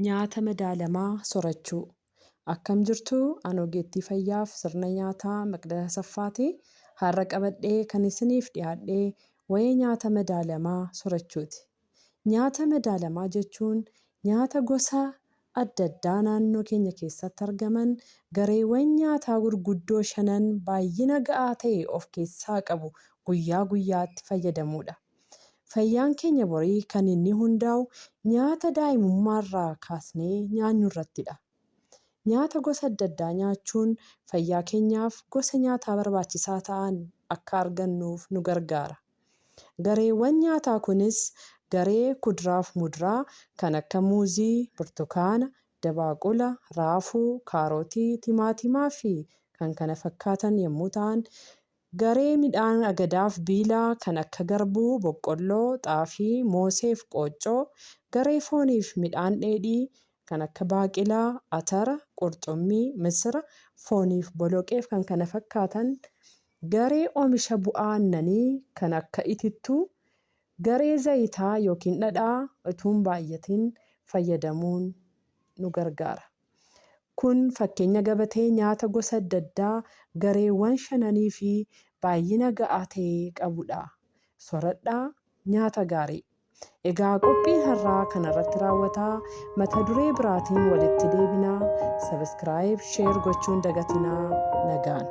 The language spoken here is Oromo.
Nyaata madaalamaa soorachuu. Akkam jirtu ani ogeettii fayyaaf sirna nyaataa Maqdas Asaffaatii har'a qabadhee kan isiniif dhiyaadhee waa'ee nyaata madaalamaa soorachuuti. Nyaata madaalamaa jechuun nyaata gosa adda addaa naannoo keenya keessatti argaman gareewwan nyaataa gurguddoo 5 baay'ina ga'aa ta'e of keessaa qabu guyyaa guyyaatti fayyadamuudha. Fayyaan keenya borii kan inni hundaa'u nyaata daa'imummaarraa kaasnee nyaannu irrattidha. Nyaata gosa adda addaa nyaachuun fayyaa keenyaaf gosa nyaataa barbaachisaa ta'an akka argannuuf nu gargaara. Gareewwan nyaataa kunis garee kuduraaf muduraa kan akka muuzii, burtukaana, dabaaqula, raafuu, kaarotii, timaatimaa fi kan kana fakkaatan yommuu ta'an, garee midhaan agadaaf biilaa kan akka garbuu, boqqolloo, xaafii, moosee fi qooccoo, garee fooniif midhaan dheedhii kan akka baaqelaa, atara, qurxummii, misira, fooniif boloqee fi kan kana fakkaatan, garee oomisha bu'aa aannanii kan akka itittuu, garee zayitaa yookiin dhadhaa utuu hin baay'atiin fayyadamuun nu gargaara. Kun fakkeenya gabatee nyaata gosa adda addaa gareewwan 5 fi baay'ina ga'aa ta'e qabudha. Sooradhaa, nyaata gaarii. Egaa qophiin har'aa kanarratti raawwataa. Mata duree biraatiin walitti deebinaa. Sabiskiraayib, sheer gochuun dagatinaa. Nagaan.